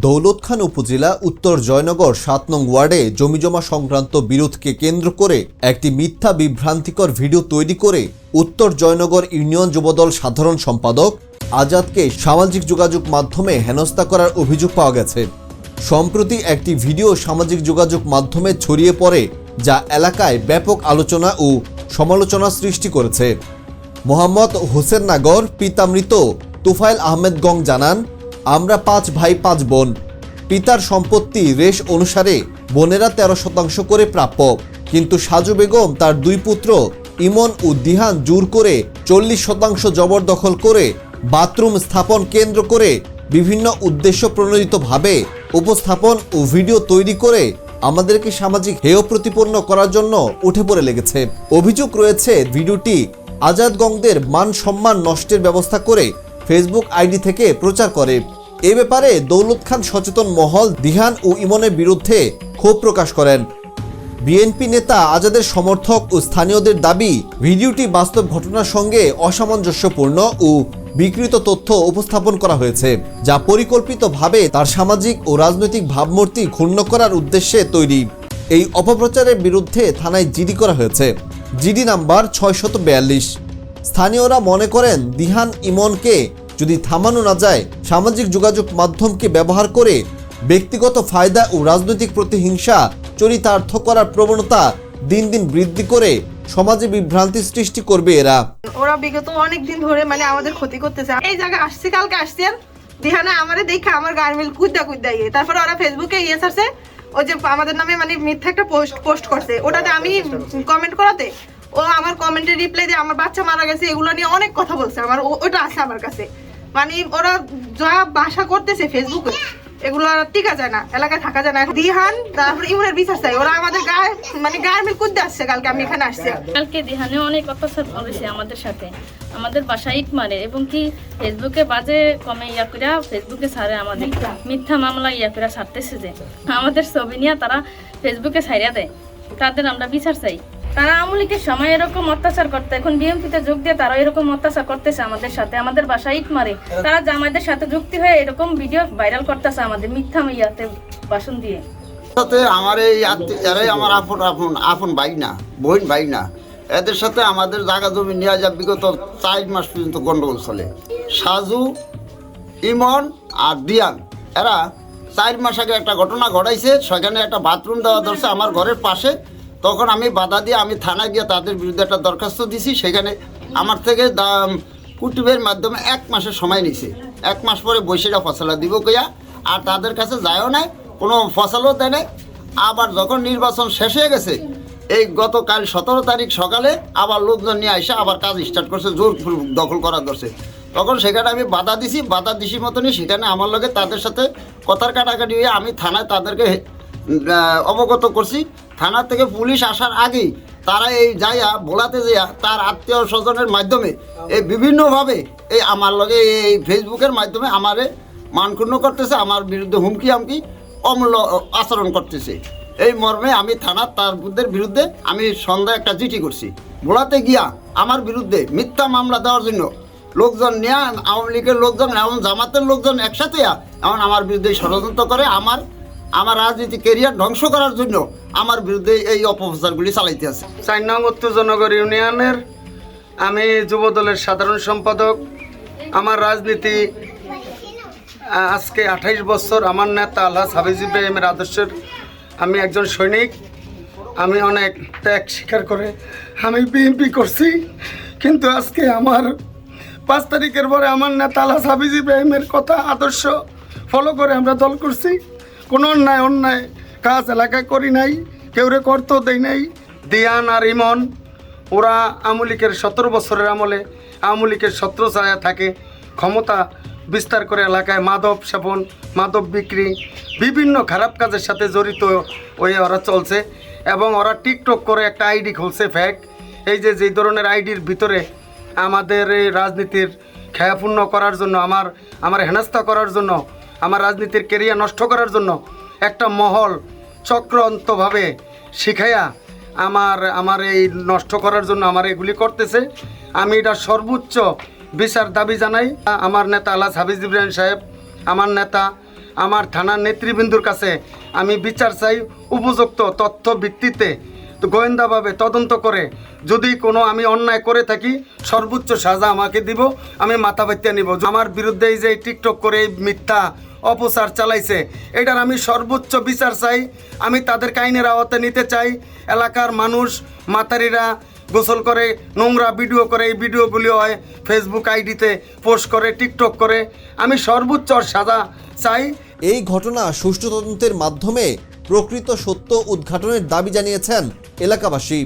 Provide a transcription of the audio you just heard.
দৌলতখান উপজেলা উত্তর জয়নগর ৭ নং ওয়ার্ডে জমিজমা সংক্রান্ত বিরোধকে কেন্দ্র করে একটি মিথ্যা বিভ্রান্তিকর ভিডিও তৈরি করে উত্তর জয়নগর ইউনিয়ন যুবদল সাধারণ সম্পাদক আজাদকে সামাজিক যোগাযোগ মাধ্যমে হেনস্থা করার অভিযোগ পাওয়া গেছে। সম্প্রতি একটি ভিডিও সামাজিক যোগাযোগ মাধ্যমে ছড়িয়ে পড়ে, যা এলাকায় ব্যাপক আলোচনা ও সমালোচনা সৃষ্টি করেছে। মোহাম্মদ হোসেন নাগর পিতা মৃত তুফাইল আহমেদ গং জানান, আমরা 5 ভাই 5 বোন। পিতার সম্পত্তি রেশ অনুসারে বোনেরা 13% করে প্রাপ্য, কিন্তু সাজু বেগম তার 2 পুত্র ইমন ও দিহান জোর করে 40% জবরদখল করে বাথরুম স্থাপন কেন্দ্র করে বিভিন্ন উদ্দেশ্য প্রণোদিতভাবে উপস্থাপন ও ভিডিও তৈরি করে আমাদেরকে সামাজিক হেয় প্রতিপন্ন করার জন্য উঠে পড়ে লেগেছে। অভিযোগ রয়েছে ভিডিওটি আজাদ গংদের মান সম্মান নষ্টের ব্যবস্থা করে ফেসবুক আইডি থেকে প্রচার করে। এ ব্যাপারে দৌলত খান সচেতন মহল দিহান ও ইমনের বিরুদ্ধে ক্ষোভ প্রকাশ করেন। বিএনপি নেতা আজাদের সমর্থক ও স্থানীয়দের দাবি, ভিডিওটি বাস্তব ঘটনার সঙ্গে অসামঞ্জস্যপূর্ণ ও বিকৃত তথ্য উপস্থাপন করা হয়েছে, যা পরিকল্পিতভাবে তার সামাজিক ও রাজনৈতিক ভাবমূর্তি ক্ষুণ্ণ করার উদ্দেশ্যে তৈরি। এই অপপ্রচারের বিরুদ্ধে থানায় জিডি করা হয়েছে, জিডি নাম্বার 642। স্থানীয়রা মনে করেন, দিহান ইমনকে যদি থামানো না যায়, সামাজিক যোগাযোগ মাধ্যমকে ব্যবহার করে ব্যক্তিগত ফায়দা ও রাজনৈতিক প্রতিহিংসা চরিতার্থ করার প্রবণতা দিন দিন বৃদ্ধি করে সমাজে বিভ্রান্তি সৃষ্টি করবে এরা। ওরা বিগত অনেক দিন ধরে আমাদের ক্ষতি করতেছে। এই জায়গায় আসছি, কালকে আসছেন, দিহানা আমারে দেখে আমার গার্মেল কুদ্দা ইয়ে, তারপরে ওরা ফেসবুকে ইয়ে ছাড়ছে, ওই যে আমাদের নামে মিথ্যা একটা পোস্ট করছে, ওটাতে আমি কমেন্ট করাতে ও আমার কমেন্টে রিপ্লাই দিয়ে আমার বাচ্চা মারা গেছে এগুলো নিয়ে অনেক কথা বলছে। আমার ওটা আছে আমার কাছে, ওরা যা ভাষা করতেছে ফেসবুকে, এগুলো টিকা যায় না, এলাকায় থাকা যায় না। দিহান তারপরে ইমনের বিচার চাই, ওরা আমাদের গায়ে গায়ের মিল কুদ্দে আসছে। কালকে আমি এখানে আসছি, কালকে দিহানে অনেক অত্যাচার করেছে আমাদের সাথে, আমাদের বাসায় ইট মারে এবং কি ফেসবুকে বাজে কমে করে ফেসবুকে ছাড়ে, আমাদের মিথ্যা মামলা করে ছাড়তেছে, যে আমাদের ছবি নিয়ে তারা ফেসবুকে ছাড়িয়ে দেয়। তাদের আমরা বিচার চাই। তারা আমলিকের সময় এরকম অত্যাচার করতে, এখন বিএনপিতে যোগ দিয়ে তারা এরকম অত্যাচার করতেছে আমাদের সাথে, আমাদের বাসায় ইট মারে। তারা জামায়াতের সাথে যুক্তি হয়ে এরকম ভিডিও ভাইরাল করতেছে আমাদের মিথ্যা ইয়াতে ভাষণ দিয়ে। আমার এই এরাই আমার আপন ভাই না, বোন ভাই না। এদের সাথে আমাদের জায়গা জমি নিয়ে যা বিগত 4 মাস পর্যন্ত গন্ডগোল চলে। সাজু, ইমন আর দিয়ান এরা 4 মাস আগে একটা ঘটনা ঘটাইছে, সেখানে একটা বাথরুম দেওয়া ধরছে আমার ঘরের পাশে। তখন আমি বাধা দিয়ে আমি থানায় গিয়ে তাদের বিরুদ্ধে একটা দরখাস্ত দিছি। সেখানে আমার থেকে কুটিবের মাধ্যমে 1 মাসের সময় নিছে। 1 মাস পরে বৈশিরা ফসলা দিব কইয়া, আর তাদের কাছে যায়ও নাই, কোনো ফসলও দেয় নাই। আবার যখন নির্বাচন শেষ হয়ে গেছে, এই গতকাল 17 তারিখ সকালে আবার লোকজন নিয়ে আসে আবার কাজ স্টার্ট করছে, জোর দখল করা ধরছে। তখন সেখানে আমি বাধা দিছি মতনই সেখানে আমার লগে তাদের সাথে কথার কাটাকাটি হয়ে আমি থানায় তাদেরকে অবগত করছি। থানা থেকে পুলিশ আসার আগেই তারা এই যাইয়া বলাতে যাইয়া তার আত্মীয় স্বজনের মাধ্যমে এই বিভিন্নভাবে এই আমার লগে এই ফেসবুকের মাধ্যমে আমারে মানক্ষুণ্ণ করতেছে, আমার বিরুদ্ধে হুমকি অমূল্য আচরণ করতেছে। এই মর্মে আমি থানার তার বিরুদ্ধে আমি সন্ধ্যায় একটা চিঠি করছি। বলাতে গিয়া আমার বিরুদ্ধে মিথ্যা মামলা দেওয়ার জন্য লোকজন নিয়ে, আওয়ামী লীগের লোকজন এবং জামাতের লোকজন একসাথে এমন আমার বিরুদ্ধে ষড়যন্ত্র করে আমার রাজনীতি ক্যারিয়ার ধ্বংস করার জন্য আমার বিরুদ্ধে এই অপপ্রচারগুলি চালাইতে আছে। 4 নং উত্তর জনগর ইউনিয়নের আমি যুবদলের সাধারণ সম্পাদক। আমার রাজনীতি আজকে 28 বছর। আমার নেতা আলহাজ হাফিজ ইব্রাহিমের আদর্শের আমি একজন সৈনিক। আমি অনেক ত্যাগ স্বীকার করে আমি বিএনপি করছি, কিন্তু আজকে আমার 5 তারিখের পরে আমার নেতা আলহাজ হাফিজ ইব্রাহিমের কথা আদর্শ ফলো করে আমরা দল করছি। কোনো অন্যায় কাজ এলাকায় করি নাই, কেউরে করতেও দেই নাই। দিয়ান আর ইমন ওরা আওয়ামী লীগের 17 বছরের আমলে আওয়ামী লীগের ছত্রছায়া থাকে, ক্ষমতা বিস্তার করে এলাকায় মাদক সেবন, মাদক বিক্রি, বিভিন্ন খারাপ কাজের সাথে জড়িত হয়ে ওরা চলছে। এবং ওরা টিকটক করে একটা আইডি খুলছে ফেক। এই যে ধরনের আইডির ভিতরে আমাদের এই রাজনীতির খেয়াপূর্ণ করার জন্য, আমার হেনস্থা করার জন্য, আমার রাজনীতির ক্যারিয়ার নষ্ট করার জন্য একটা মহল চক্রান্তভাবে শিখাইয়া আমার এই নষ্ট করার জন্য আমার এগুলি করতেছে। আমি এটা সর্বোচ্চ বিচার দাবি জানাই। আমার নেতা আলহাজ হাফিজ ইব্রাহিম সাহেব, আমার নেতা, আমার থানার নেতৃবৃন্দুর কাছে আমি বিচার চাই। উপযুক্ত তথ্য ভিত্তিতে গোয়েন্দাভাবে তদন্ত করে যদি কোনো আমি অন্যায় করে থাকি সর্বোচ্চ সাজা আমাকে দিব, আমি মাথা ব্যথা নিব। আমার বিরুদ্ধে এই যে টিকটক করে এই মিথ্যা অপচার চালাইছে, এটার আমি সর্বোচ্চ বিচার চাই। আমি তাদের আইনের আওতায় নিতে চাই। এলাকার মানুষ মাতারিরা গোসল করে, নোংরা ভিডিও করে, এই ভিডিওগুলি হয় ফেসবুক আইডিতে পোস্ট করে, টিকটক করে। আমি সর্বোচ্চ সাজা চাই। এই ঘটনা সুষ্ঠু তদন্তের মাধ্যমে প্রকৃত সত্য উদ্ঘাটনের দাবি জানিয়েছেন এলাকাবাসী।